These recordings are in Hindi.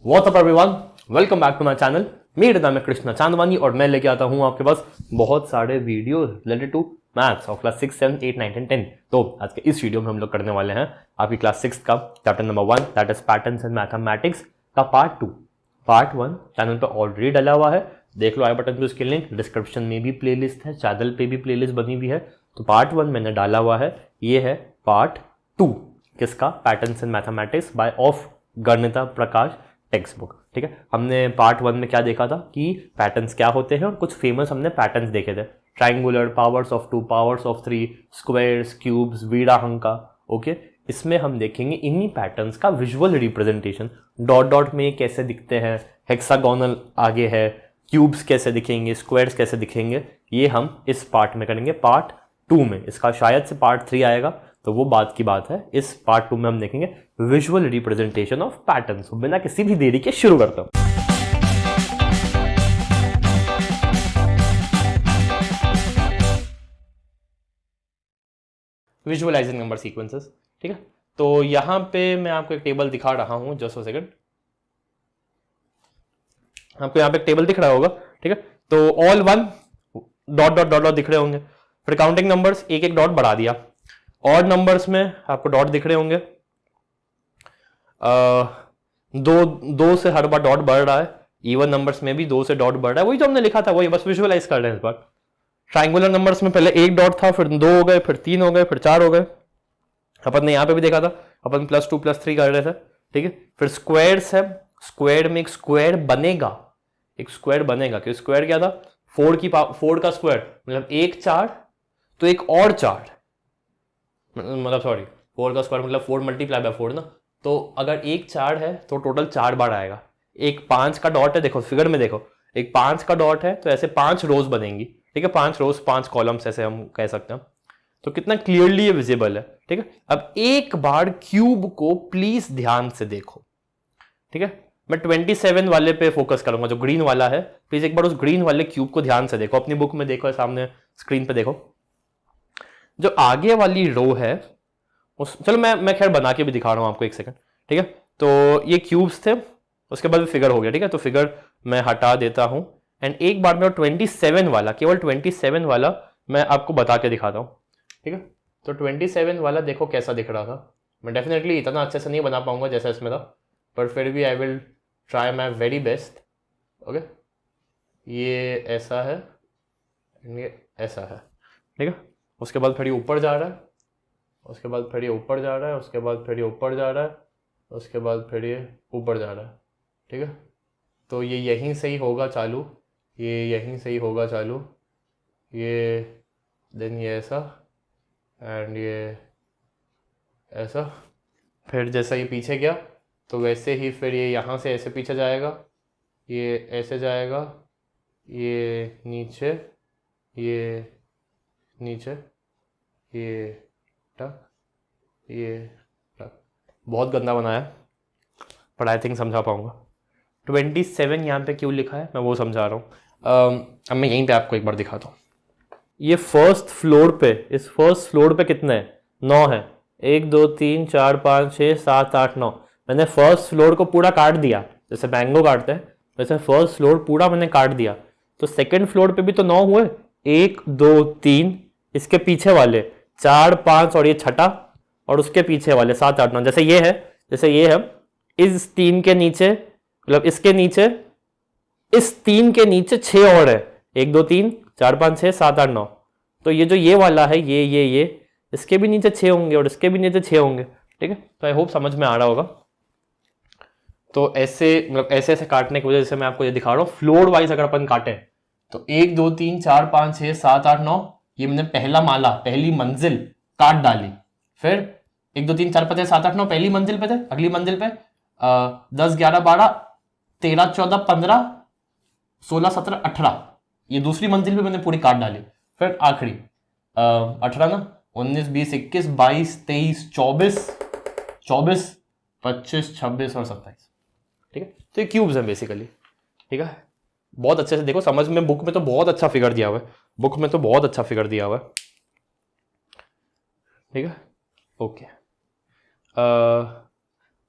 What's up everyone, welcome back to my channel. मेरा नाम है कृष्णा चांदवानी और मैं लेके आता हूँ आपके पास बहुत सारे video related to maths of class 6, 7, 8, 9 and 10। तो आज के इस वीडियो में हम लोग करने वाले हैं आपकी क्लास 6 का chapter number 1 that is patterns in mathematics का पार्ट 2। पार्ट 1 चैनल पर ऑलरेडी डला हुआ है, देख लो आई बटन पे उसकी लिंक, डिस्क्रिप्शन में भी प्लेलिस्ट है, चैनल पे भी प्लेलिस्ट बनी हुई है। तो पार्ट 1 मैंने डाला हुआ है, ये है पार्ट 2 किसका, patterns in mathematics by of Ganita Prakash text book. ठीक है, हमने पार्ट 1 में क्या देखा था कि पैटर्न्स क्या होते हैं और कुछ फेमस हमने पैटर्न्स देखे थे, triangular, powers of 2, powers of 3, squares, cubes, Virahanka. Okay, इसमें हम देखेंगे इन्हीं पैटर्न्स का विजुअल रिप्रेजेंटेशन, डॉट डॉट में कैसे दिखते हैं, हेक्सागोनल आगे है, क्यूब्स कैसे दिखेंगे, स्क्वायर्स कैसे दिखेंगे, ये हम इस पार्ट में करेंगे। पार्ट 2 में इसका शायद से पार्ट 3 आएगा, तो वो बात की बात है। इस पार्ट 2 में हम देखेंगे विजुअल रिप्रेजेंटेशन ऑफ पैटर्न्स। बिना किसी भी देरी के शुरू करता हूं। Visualising number sequences. ठीक है, तो यहां पे मैं आपको एक टेबल दिखा रहा हूं, जस्ट अ सेकंड। आपको यहां पे एक टेबल दिख रहा होगा। ठीक है, तो all one dot dot dot dot दिख रहे होंगे, फिर काउंटिंग नंबर्स एक एक डॉट बढ़ा दिया, ऑड नंबर्स में आपको डॉट दिख रहे होंगे, दो से हर बार डॉट बढ़ रहा है, इवन नंबर्स में भी 2 से डॉट बढ़ रहा है, वही जो हमने लिखा था वही बस विजुअलाइज कर रहे हैं इस बार। ट्राइंगुलर नंबर्स में पहले एक डॉट था, फिर 2 हो गए, फिर 3 हो गए, फिर 4 हो गए। अपन ने यहां पे भी देखा था, अपन +2 +3 कर रहे थे। ठीक है, फिर स्क्वायर्स है, स्क्वायर में एक स्क्वायर बनेगा, एक स्क्वायर बनेगा। कि स्क्वायर क्या था, 4 का स्क्वायर मतलब 1 4, तो एक और 4, मतलब सॉरी 4 का स्क्वायर मतलब 4 मल्टीप्लाई बाय 4 ना, तो अगर एक 4 है तो टोटल 4 बार आएगा। एक 5 का डॉट है, देखो फिगर में देखो, एक 5 का डॉट है तो ऐसे 5 रोज बनेंगी। ठीक है, 5 रोज 5 कॉलम्स ऐसे हम कह सकते हैं। तो कितना क्लियरली ये विजिबल है। ठीक है, अब एक बार क्यूब को प्लीज ध्यान से देखो। ठीक है, मैं 27 वाले पे फोकस करूंगा, जो ग्रीन वाला है। प्लीज एक बार उस ग्रीन वाले क्यूब को ध्यान से देखो, अपनी बुक में देखो, सामने स्क्रीन पे देखो। जो आगे वाली रो है चलो मैं खैर बना के भी दिखा रहा हूं आपको, एक सेकंड। ठीक है, तो ये क्यूब्स थे, उसके बाद फिगर हो गया। ठीक है, तो फिगर मैं हटा देता हूं एंड एक बार में 27 वाला, केवल 27 वाला मैं आपको बता के दिखाता हूं। ठीक है, तो 27 वाला देखो कैसा दिख रहा था। मैं डेफिनेटली इतना अच्छे से नहीं बना पाऊंगा जैसा इसमें था, पर फिर भी I will try my very best. Okay, ये ऐसा है, ये ऐसा है। ठीक है, उसके बाद फिर ये ऊपर जा रहा है, उसके बाद फिर ये ऊपर जा रहा है, उसके बाद फिर ये ऊपर जा रहा है, उसके बाद फिर ये ऊपर जा रहा है। ठीक है, तो ये यहीं से ही होगा चालू, ये यहीं से ही होगा चालू, ये देन ये ऐसा एंड ये ऐसा। फिर जैसा ये पीछे गया तो वैसे ही फिर ये यहाँ से ऐसे पीछे जाएगा, ये ऐसे जाएगा, ये नीचे, ये नीचे, ये टक, ये टक। बहुत गंदा बनाया पर आई थिंक समझा पाऊंगा। 27 यहाँ पे क्यों लिखा है मैं वो समझा रहा हूँ। अब मैं यहीं पे आपको एक बार दिखाता हूँ। ये फर्स्ट फ्लोर पे, इस फर्स्ट फ्लोर पे कितने हैं, 9 है। 1 2 3 4 5 6 7 8 9। मैंने फर्स्ट फ्लोर को पूरा काट दिया, जैसे मैंगो काटते हैं वैसे फर्स्ट फ्लोर पूरा मैंने काट दिया। तो सेकंड फ्लोर पे भी तो 9 हुए, 1 2 3, इसके पीछे वाले 4 5 और ये छठा, और उसके पीछे वाले 7 8 9। जैसे ये है, जैसे ये है, इस 3 के नीचे मतलब इसके नीचे, इस 3 के नीचे 6 और है, 1 2 3 4 5 6 7 8 9। तो ये जो ये वाला है, ये इसके भी नीचे 6 होंगे और इसके भी नीचे 6 होंगे। ठीक है, तो आई होप समझ में आ रहा होगा। तो ऐसे मतलब ऐसे ऐसे काटने की वजह से मैं आपको ये दिखा रहा हूँ। फ्लोर वाइज अगर अपन काटे तो 1 2 3 4 5 6 7 8 9, ये मैंने पहला माला, पहली मंजिल काट डाली। फिर 1 2 3 4 5 6 7 8 9 पहली मंजिल पे थे, अगली मंजिल पे 10 11 12 13 14 15 16 17 18, ये दूसरी मंजिल पे मैंने पूरी काट डाली। फिर आखिरी 18 ना, 19 20 21 22 23 24 24 25 26 और 27। ठीक है, तो ये क्यूब्स हैं बेसिकली। ठीक है, बहुत अच्छे से देखो, समझ में, बुक में तो बहुत अच्छा फिगर दिया हुआ है, बुक में तो बहुत अच्छा फिगर दिया हुआ है। ठीक है, ओके।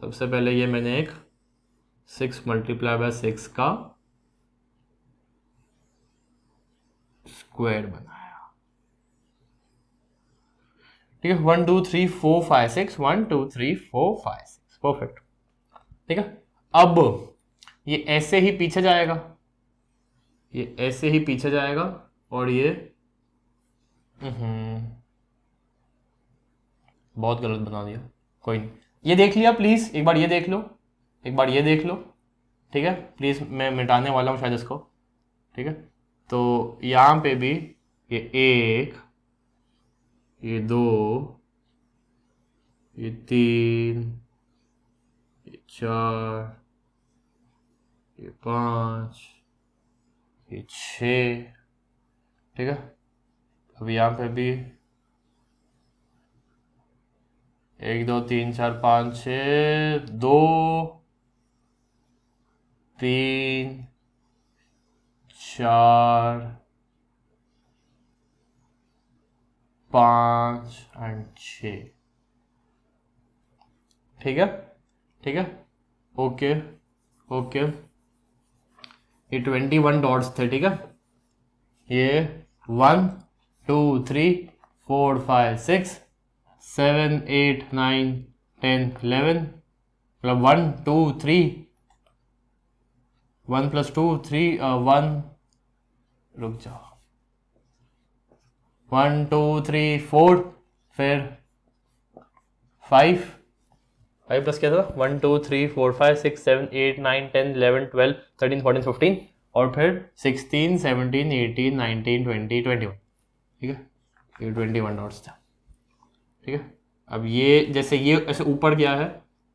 सबसे पहले ये मैंने एक 6 मल्टीप्लाई बाय 6 का स्क्वायर बनाया, ठीक है। 1 2 3 4 5 6 1 2 3 4 5 6 परफेक्ट, ठीक है। अब ये ऐसे ही पीछे जाएगा, ये ऐसे ही पीछे जाएगा और ये बहुत गलत बना दिया, कोई नहीं। ये देख लिया प्लीज, एक बार ये देख लो, एक बार ये देख लो, ठीक है। प्लीज मैं मिटाने वाला हूँ शायद इसको, ठीक है। तो यहाँ पे भी ये 1, ये 2, ये 3, ये 4, ये 5, ये 6, ठीक है। अब यहाँ पे भी 1 2 3 4 5 6, 2 3 4 5 एंड 6, ठीक है, ठीक है। ओके ओके, ये 21 डॉट्स थे, ठीक है। ये 1 2 3 4 5 6 7 8 9 10 11, मतलब 1 2 3 1 + 2 3 1, रुक जाओ, 1 2 3 4, फिर 5 प्लस क्या था, 1 2 3 4 5 6 7 8 9 10 11 12 13 14 15, और फिर 16 17 18 19 20 21, ठीक है। ये 21 डॉट्स था, ठीक है। अब ये जैसे ये ऐसे ऊपर गया है,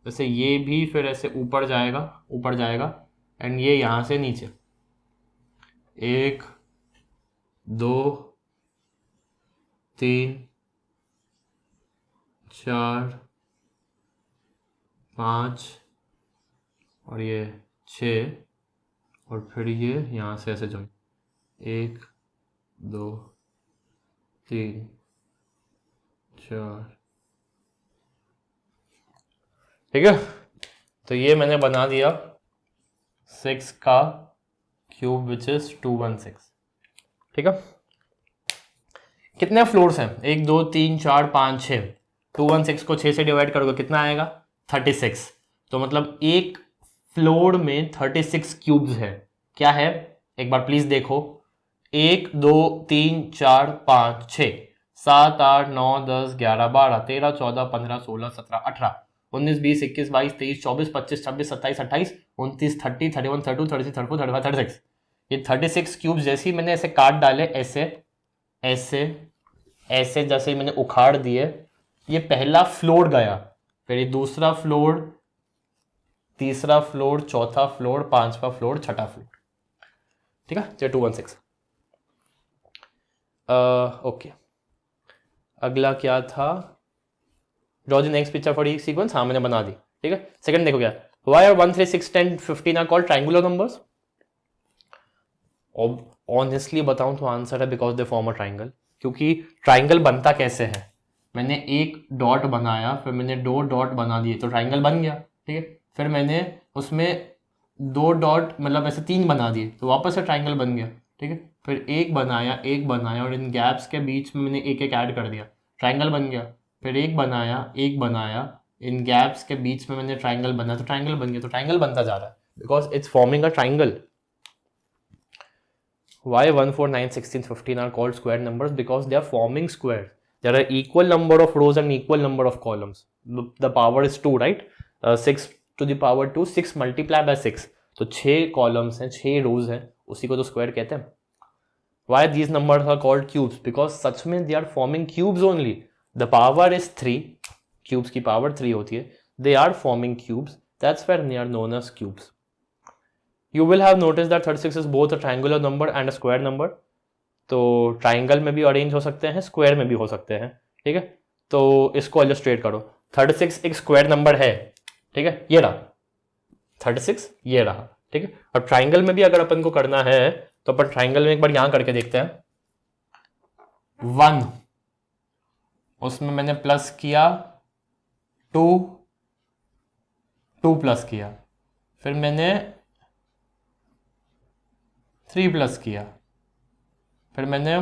जैसे ये भी फिर ऐसे ऊपर जाएगा, एंड ये यहाँ से नीचे 1 2 3 4 5 और ये 6, और फिर ये यहाँ से ऐसे जॉइन 1 2 3 4, ठीक है। तो ये मैंने बना दिया 6 का क्यूब विच इज 216, ठीक है। कितने फ्लोर्स हैं, 1 2 3 4 5 6, 216 को 6 से डिवाइड करोगे कितना आएगा, 36। तो मतलब एक फ्लोर में 36 क्यूब्स है। क्या है, एक बार प्लीज देखो, 1 2 3 4 5 6 7 8 9 10 11 12 13 14 15 16 17 18 19 20 21 22 23 24 25 26 27 28 29 30 31 32 33 34 35 36, ये 36 क्यूब्स जैसे ही मैंने ऐसे काट डाले, ऐसे ऐसे ऐसे जैसे मैंने उखाड़ दिए, ये पहला फ्लोर गया, फिर ये दूसरा फ्लोर, तीसरा फ्लोर, चौथा फ्लोर, पांचवा फ्लोर, छठा फ्लोर, ठीक है। ये 216। ओके, अगला क्या था, draw the next picture for each sequence, हाँ मैंने बना दी, ठीक है। सेकंड देखो क्या, why are 1 3 6 10 15 are called triangular numbers. Honestly बताऊं तो आंसर है because they form a triangle. क्योंकि ट्राइंगल बनता कैसे है, मैंने एक डॉट बनाया, फिर मैंने 2 डॉट बना दिए तो ट्राइंगल बन गया, ठीक है। फिर मैंने उसमें 2 डॉट मतलब ऐसे 3 बना दिए तो वापस से ट्राइंगल बन गया, ठीक है। फिर एक बनाया और इन गैप्स के बीच में मैंने एक एक ऐड कर दिया, ट्राइंगल बन गया। फिर एक बनाया, इन गैप्स के बीच में मैंने ट्राइंगल बनाया तो ट्राइंगल बन गया। तो ट्राइंगल बनता जा रहा है because it's forming a triangle. Why 1 4 9 16 15 are called square numbers? Because they are forming squares. There are equal number of rows and equal number of columns. The power is 2, right? 6 to the power 2, 6 multiply by 6. तो 6 columns हैं, 6 rows हैं, उसी को तो square कहते हैं। Why these numbers are called cubes? Because सच में they are forming cubes only. The power is 3. Cubes की power 3 होती है. They are forming cubes. That's why they are known as cubes. You will have noticed that 36 is both a triangular number and a square number. तो ट्राइंगल में भी अरेंज हो सकते हैं, स्क्वायर में भी हो सकते हैं, ठीक है। तो इसको इलस्ट्रेट करो, 36 एक स्क्वायर नंबर है, ठीक है, ये रहा 36, ये रहा, ठीक है। और ट्राइंगल में भी अगर अपन को करना है तो अपन ट्राइंगल में एक बार यहां करके देखते हैं। 1, उसमें मैंने प्लस किया 2, 2 प्लस किया, फिर मैंने 3 प्लस किया, फिर मैंने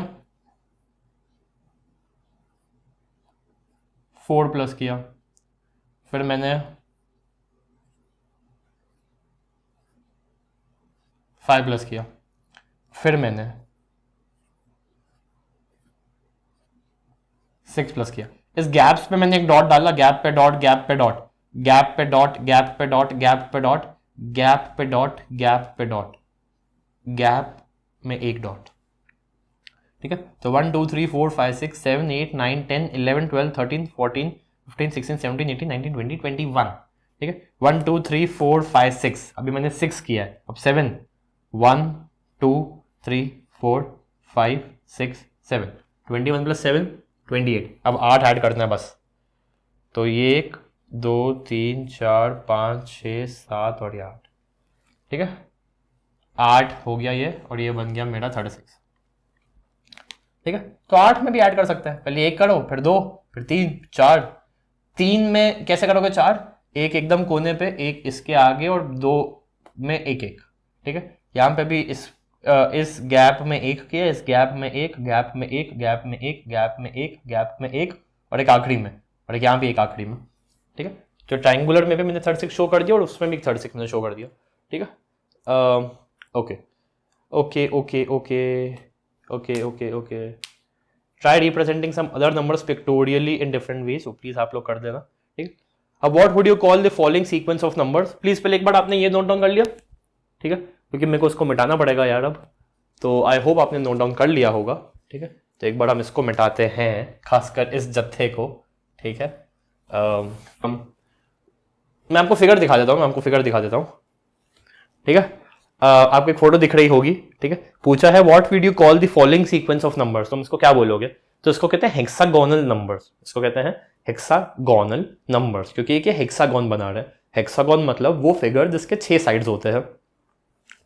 4 प्लस किया, फिर मैंने 5 प्लस किया, फिर मैंने 6 प्लस किया। इस गैप्स पे मैंने एक डॉट डाला, गैप पे डॉट, गैप पे डॉट, गैप पे डॉट, गैप पे डॉट, गैप पे डॉट, गैप पे डॉट, गैप पे डॉट, गैप में एक डॉट। ठीक है, तो 1 2 3 4 5 6 7 8 9 10 11 12 13 14 15 16 17 18 19 20 21। ठीक है, 1 2 3 4 5 6, अभी मैंने 6 किया है, अब 7, 1 2 3 4 5 6 7, 21 प्लस 7 28, अब 8 ऐड करना है बस। तो ये 1 2 3 4 5 6 7 और ये 8। ठीक है, 8 हो गया ये, और ये बन गया मेरा 36। ठीक है, तो 8 में भी ऐड कर सकते हैं, पहले 1 करो, फिर 2, फिर 3 4। 3 में कैसे करोगे 4? एक एकदम कोने पे, एक इसके आगे, और 2 में एक एक। ठीक है, यहाँ पे भी इस गैप में एक किया, इस गैप में एक, गैप में एक, गैप में एक, गैप में एक, गैप में एक, और एक आखिरी में, और एक यहाँ भी एक आखिरी में। ठीक है, तो ट्राइंगुलर में भी मैंने 36 शो कर दिया, और उसमें भी 36 मैंने शो कर दिया। ठीक है, okay okay okay okay okay okay okay. Try representing some other numbers pictorially in different ways, so please आप लोग कर देना। ठीक, अब what would you call the following sequence of numbers? Please पहले एक बार आपने ये नोट डाउन कर लिया? ठीक है, क्योंकि मेरे को इसको मिटाना पड़ेगा यार अब, तो आई होप आपने नोट डाउन कर लिया होगा। ठीक है, तो एक बार हम इसको मिटाते हैं, खासकर इस जत्थे को। ठीक है, मैं आपको फिगर दिखा देता हूँ, ठीक है, आपको एक फोटो दिख रही होगी। ठीक है, पूछा है what would you call the following sequence of numbers, तुम इसको क्या बोलोगे? तो इसको कहते हैं हेक्सागोनल नंबर्स, इसको कहते हैं हेक्सागोनल नंबर्स, क्योंकि ये हेक्सागोन बना रहे हैं। हेक्सागोन मतलब वो फिगर जिसके 6 साइड्स होते हैं।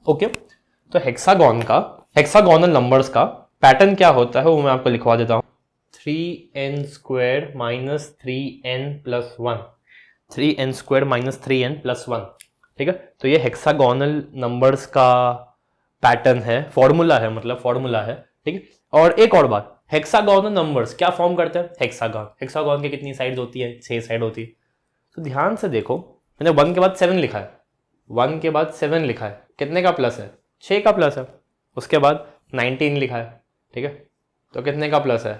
ओके, तो हेक्सागोनल नंबर्स का पैटर्न क्या होता है वो मैं आपको लिखवा देता हूं। 3n square minus 3n plus 1, 3n square minus 3n plus 1। ठीक है, तो ये हेक्सागोनल नंबर्स का पैटर्न है, फॉर्मूला है, मतलब फॉर्मूला है। ठीक है, और एक और बात, हेक्सागोनल नंबर्स क्या फॉर्म करते हैं? हेक्सागोन की कितनी साइड्स होती है? 6 साइड होती है। तो ध्यान से देखो, मैंने 1 के बाद 7 लिखा है, 1 के बाद 7 लिखा है, कितने का प्लस है? 6 का प्लस है। उसके बाद 19 लिखा है, ठीक है, तो कितने का प्लस है?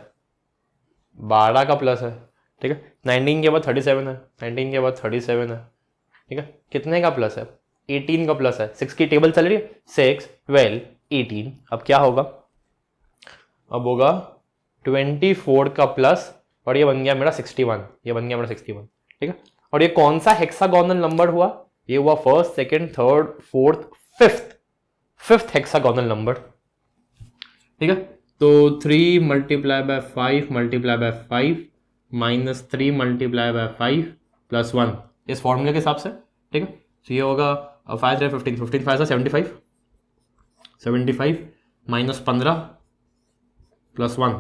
12 का प्लस है। ठीक है, 19 के बाद 37 है, 19 के बाद 37 है। ठीक है, कितने का प्लस है? 18 का प्लस है। 6 की टेबल चल रही है, 6 12 18। अब क्या होगा? अब होगा 24 का प्लस, और ये बन गया मेरा 61, ये बन गया मेरा 61। ठीक है, और ये कौन सा हेक्सागोनल नंबर हुआ? ये हुआ first, second, third, fourth, fifth hexagonal number. ठीक है, तो 3 multiply by 5 multiply by 5 minus 3 multiply by 5 plus 1, इस फॉर्मूले के हिसाब से। ठीक है, तो ये होगा 5 3 15, 15 5 75, 75 माइनस 15 प्लस 1,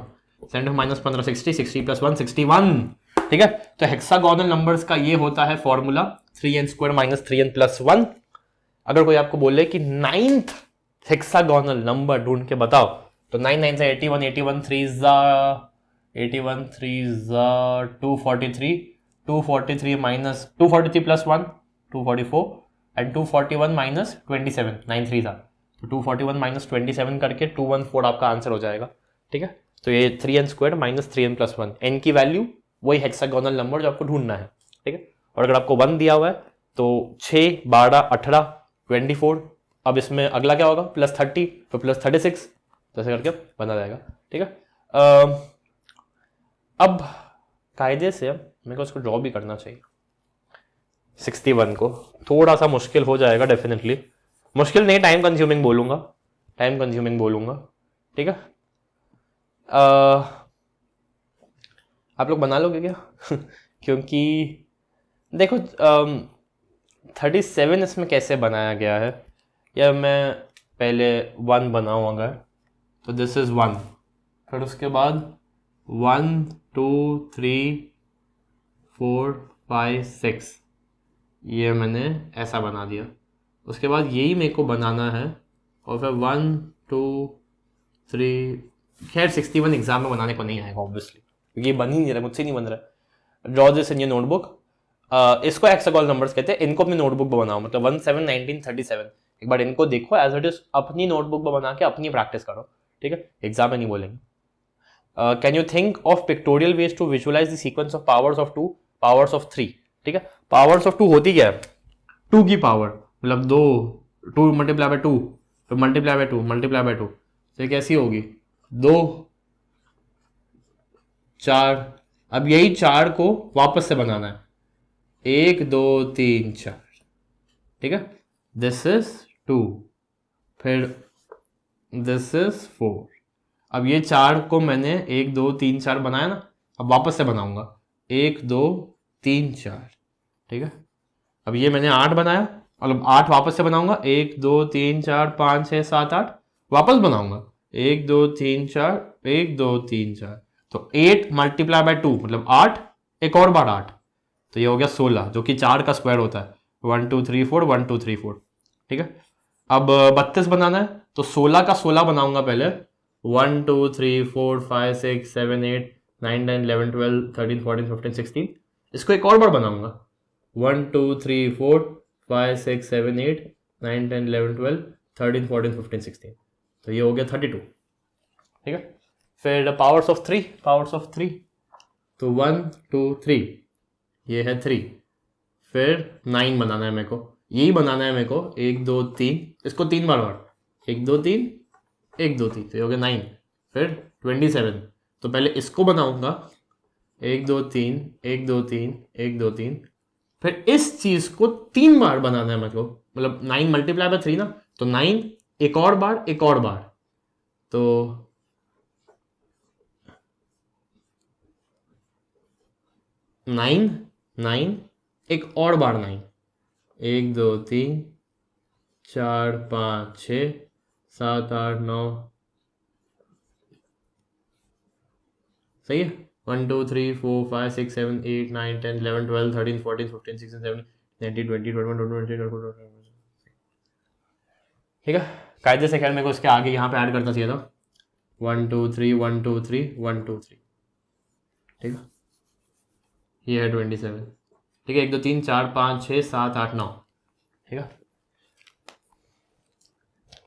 7 माइनस 15 60, 60 प्लस 1 61। ठीक है, तो हेक्सागोनल नंबर्स का ये होता है formula, 3n square minus 3n plus 1। अगर कोई आपको बोले कि 9th हेक्सागोनल नंबर ढूंढ के बताओ, तो 9 9 से 81, 81 3 जा 81 3 जा 243, 243 माइनस 243 प्लस 1 244, एंड 241 माइनस 27, 9 3 जा, तो 241 माइनस 27 करके 214 आपका आंसर हो जाएगा। ठीक है, तो ये 3n square minus 3n plus 1, n की वैल्यू वही हेक्सागोनल नंबर जो आपको ढूंढना है। ठीक है, और अगर आपको 1 दिया हुआ है तो 6 12 18 24, अब इसमें अगला क्या होगा? प्लस 30, फिर प्लस 36, तो ऐसे करके बना जाएगा। ठीक है, अब कायदे से मेरे को इसको ड्रॉ भी करना चाहिए। 61 को थोड़ा सा मुश्किल हो जाएगा, डेफिनेटली मुश्किल नहीं, टाइम कंज्यूमिंग बोलूंगा। ठीक है, आप लोग बना लोगे क्या? क्योंकि देखो 37 इसमें कैसे बनाया गया है, या मैं पहले 1 बनाऊँ अगर, तो दिस इज 1, फिर उसके बाद 1 2 3 4 5 6, ये मैंने ऐसा बना दिया। उसके बाद यही मेरे को बनाना है और फिर 1 2 3, खैर 61 एग्जाम में बनाने को नहीं आएगा ऑब्वियसली, क्योंकि ये बन ही नहीं रहा, मुझसे नहीं बन रहा। Draw this in your notebook. इसको हेक्सागोनल नंबर्स कहते हैं, इनको अपनी नोटबुक में बनाओ, मतलब 1 7 1937। एक बार इनको देखो एज इट इज, अपनी नोटबुक में बना के अपनी प्रैक्टिस करो, ठीक है, एग्जाम में नहीं बोलेंगे। Can you think of pictorial ways to visualise the sequence of powers of 2, powers of 3, ठीक है। पावर्स ऑफ 2 होती क्या है? 2 की पावर, मतलब 2, 2 मल्टीप्लाई बाय 2, तो मल्टीप्लाई बाय 2 मल्टीप्लाई बाय 2, तो कैसी होगी? 2 4। अब यही 4 को वापस से बनाना है, 1 2 3 4, ठीक है। दिस इज 2, फिर दिस इज 4। अब ये 4 को मैंने 1 2 3 4 बनाया ना, अब वापस से बनाऊंगा 1 2 3 4, ठीक है। अब ये मैंने 8 बनाया, मतलब 8 वापस से बनाऊंगा, 1 2 3 4 5 6 7 8, वापस बनाऊंगा 1 2 3 4 1 2 3 4, तो 8 मल्टीप्लाई बाय 2 मतलब 8, एक और बार 8, तो ये हो गया 16, जो कि 4 का स्क्वायर होता है, 1 2 3 4 1 2 3 4, ठीक है। अब 32 बनाना है, तो 16 का 16 बनाऊंगा पहले, 1 2 3 4 5 6 7 8 9 10 11 12 13 14 15 16, इसको एक और बार बनाऊंगा, 1 2 3 4 5 6 7 8 9 10 11 12 13 14 15 16, तो ये हो गया 32, ठीक है। फिर पावर्स ऑफ 3, पावर्स ऑफ 3, तो 1 2 3, ये है 3, फिर 9 बनाना है मेरे को, यही बनाना है मेरे को, 1 2 3, इसको 3 बार 1 2 3 1 2 3, तो ये हो गया 9, फिर 27, तो पहले इसको बनाऊंगा 1 2 3 1 2 3 1 2 3, फिर इस चीज को 3 बार बनाना है मेरे को, मतलब 9 मल्टीप्लाई बाय 3 ना, तो 9 एक और बार एक और बार, तो 9 9 एक और बार 9, 1 2 3 4 5 6 7 8 9, सही है, 1 2 3 4 5 6 7 8 9 10 11 12 13 14 15 16 17 19 20 21 22 23 24, ठीक है। कायदे से खैर मेरे को इसके आगे यहाँ पे ऐड करना चाहिए था, 1 2 3 1 2 3 1 2 3, ठीक है, ये है 27, ठीक है, 1 2 3 4 5 6 7 8 9, ठीक है,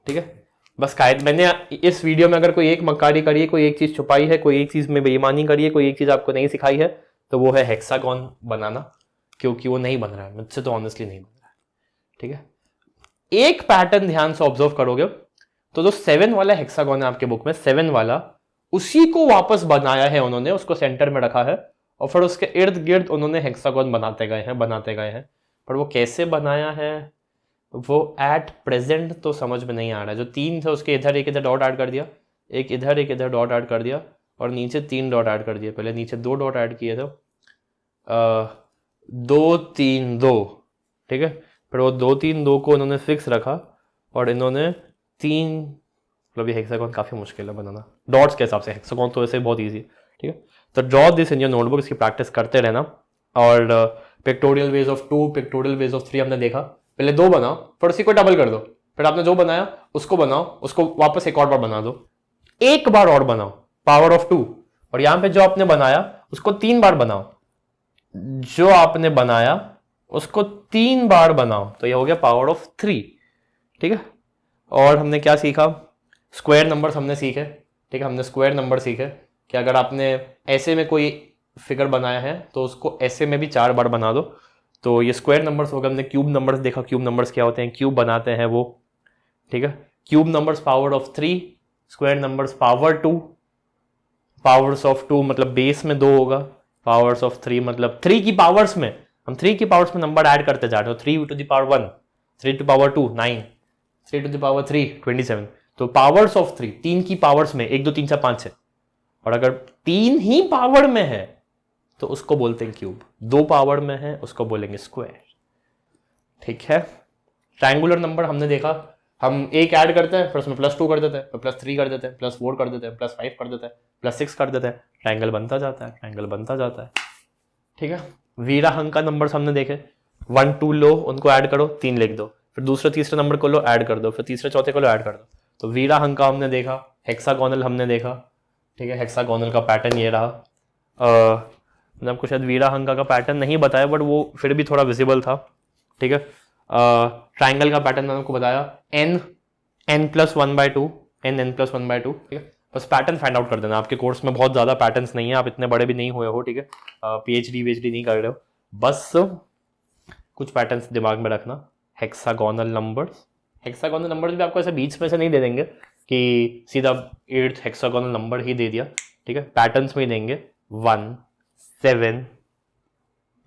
ठीक है। बस कायद मैंने इस वीडियो में अगर कोई एक मक्कारी करी है, कोई एक चीज छुपाई है, कोई एक चीज में बेईमानी करी है, कोई एक चीज आपको नहीं सिखाई है, तो वो है हेक्सागोन बनाना, क्योंकि वो नहीं बन रहा है मुझसे, तो ऑनेस्टली नहीं बन रहा है, ठीक है। एक पैटर्न ध्यान से ऑब्जर्व करोगे तो जो 7 वाला हेक्सागोन है आपके बुक में, 7 वाला, उसी को वापस बनाया है उन्होंने, उसको सेंटर में रखा है और फिर उसके इर्द गिर्द उन्होंने हेक्सागोन बनाते गए हैं, पर वो कैसे बनाया है वो एट प्रेजेंट तो समझ में नहीं आ रहा है। जो 3 थे उसके इधर एक इधर डॉट ऐड कर दिया, एक इधर डॉट ऐड कर दिया, और नीचे 3 डॉट ऐड कर दिए, पहले नीचे 2 डॉट ऐड किए थे, 2 3 2, ठीक है, फिर वो 2 3 2 को उन्होंने फिक्स रखा और इन्होंने 3, मतलब ये हेक्सागोन काफ़ी मुश्किल है बनाना डॉट्स के हिसाब से, हेक्सागोन तो वैसे बहुत ईजी, ठीक है। तो draw this in your notebook, इसकी प्रैक्टिस करते रहना। और pictorial ways of 2, pictorial ways of 3 हमने देखा, पहले 2 बनाओ फिर उसी को डबल कर दो, फिर आपने जो बनाया उसको बनाओ, उसको वापस एक और बार बना दो, एक बार और बनाओ, पावर ऑफ 2, और यहां पे जो आपने बनाया उसको 3 बार बनाओ, जो आपने बनाया उसको 3 बार बनाओ, तो ये हो गया पावर ऑफ 3, ठीक है। और हमने क्या सीखा? स्क्वायर नंबर्स हमने सीखे, ठीक है, हमने स्क्वायर नंबर सीखे कि अगर आपने ऐसे में कोई फिगर बनाया है तो उसको ऐसे में भी 4 बार बना दो, तो ये स्क्वायर नंबर्स हो गए। हमने क्यूब नंबर्स देखा, क्यूब नंबर्स क्या होते हैं, क्यूब बनाते हैं वो, ठीक है। Cube numbers power of 3, square numbers power 2, powers of 2 मतलब बेस में 2 होगा, पावर्स ऑफ 3 मतलब 3 की पावर्स में, हम 3 की पावर्स में नंबर ऐड करते जा रहे हो, 3 to the power 1, 3 to power 2 9, 3 to the power 3 27, तो पावर्स ऑफ 3, 3 की पावर्स में 1 2 3 4 5 6, और अगर 3 ही पावर में है तो उसको बोलते हैं क्यूब, 2 पावर में है उसको बोलेंगे स्क्वायर, ठीक है। ट्रायंगुलर नंबर हमने देखा, हम एक ऐड करते हैं फिर उसमें +2 कर देते हैं, फिर +3 कर देते हैं, +4 कर देते हैं, +5 कर देते हैं, +6 कर देते हैं, ट्रायंगल बनता जाता है, ट्रायंगल बनता जाता है, ठीक है। वीराहंक का नंबर्स हमने देखे, 1 2 लो, उनको ऐड करो, 3 लिख दो, फिर दूसरे तीसरे नंबर को लो, ऐड कर दो, फिर तीसरे चौथे को लो, ऐड कर दो। तो वीराहंका हमने देखा, हेक्सागोनल हमने देखा, ठीक है, हेक्सागोनल का पैटर्न ये रहा। मैंने आपको शायद वीराहंका का पैटर्न नहीं बताया, बट वो फिर भी थोड़ा विजिबल था, ठीक है। ट्राइंगल का पैटर्न मैंने आपको बताया, n+1/2, n+1/2, ठीक है। बस पैटर्न फाइंड आउट कर देना, आपके कोर्स में बहुत ज़्यादा पैटर्न्स नहीं है, आप इतने बड़े भी नहीं हुए हो, ठीक है, PhD नहीं कर रहे हो, बस कुछ पैटर्न्स दिमाग में रखना। हेक्सागोनल नंबर्स भी आपको ऐसे बीच में से नहीं दे देंगे कि सीधा 8th हेक्सागोनल नंबर ही दे दिया, ठीक है, पैटर्न्स में ही देंगे, 1 7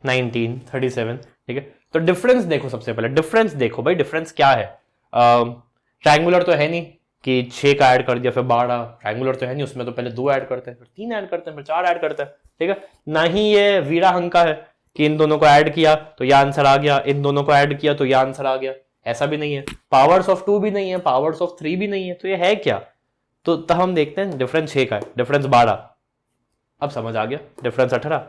19 37, ठीक है। तो डिफरेंस देखो, सबसे पहले डिफरेंस देखो भाई, डिफरेंस क्या है। ट्रायंगुलर तो है नहीं कि 6 का ऐड कर दिया फिर 12, ट्रायंगुलर तो है नहीं, उसमें तो पहले 2 ऐड करते हैं, फिर 3 ऐड करते हैं, फिर 4 ऐड करते हैं, ठीक है। ना ही ये वीराहंका है कि इन दोनों को ऐड किया तो यह आंसर आ गया, इन दोनों को ऐड किया तो यह आंसर आ गया, ऐसा भी नहीं है। पावर्स ऑफ 2 भी नहीं है, पावर्स ऑफ 3 भी नहीं है, तो ये है क्या? तो तब हम देखते हैं डिफरेंस 6 का है, डिफरेंस 12, अब समझ आ गया, डिफरेंस 18,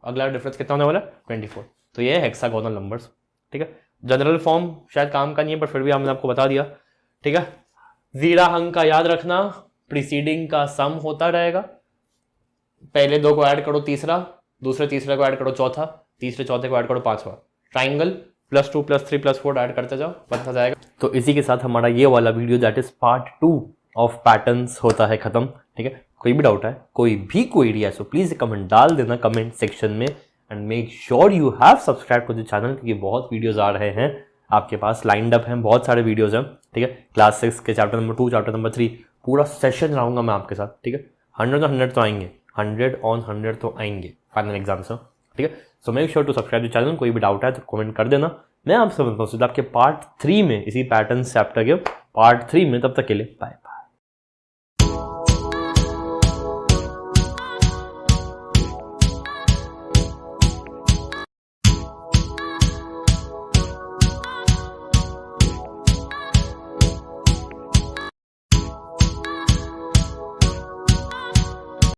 अगला डिफरेंस कितना होने वाला? 24। तो ये है हेक्सागोनल नंबर्स, ठीक है। जनरल फॉर्म शायद काम का नहीं है, पर फिर भी हमने आपको बता दिया, ठीक है। वीराहंका याद रखना, प्रीसीडिंग का सम होता रहेगा, पहले 2 को ऐड करो तीसरा, दूसरे तीसरे को ऐड करो चौथा, तीसरे चौथे को ऐड करो पांचवा, ट्राइंगल +2 +3 +4 ऐड करते जाओ, बनता जाएगा। तो इसी के साथ हमारा ये वाला video that is part 2 of patterns होता है खत्म, ठीक है। कोई भी डाउट है, कोई भी क्वेरी है, सो प्लीज कमेंट डाल देना कमेंट सेक्शन में, and make sure you have subscribe to the channel, क्योंकि बहुत वीडियोज आ रहे हैं आपके पास, लाइंड अप हैं, बहुत सारे वीडियोज हैं, ठीक है। क्लास 6 के चैप्टर नंबर 2, चैप्टर नंबर 3, पूरा सेशन रहूंगा मैं आपके साथ, ठीक है। 100 तो आएंगे, 100 तो आएंगे फाइनल एग्जाम से, ठीक है। So make sure to subscribe the channel, कोई भी डाउट है तो कमेंट कर देना, मैं आपसे मिलता हूँ आपके पार्ट 3 में, इसी पैटर्न चैप्टर के पार्ट 3 में। तब तक के लिए बाय।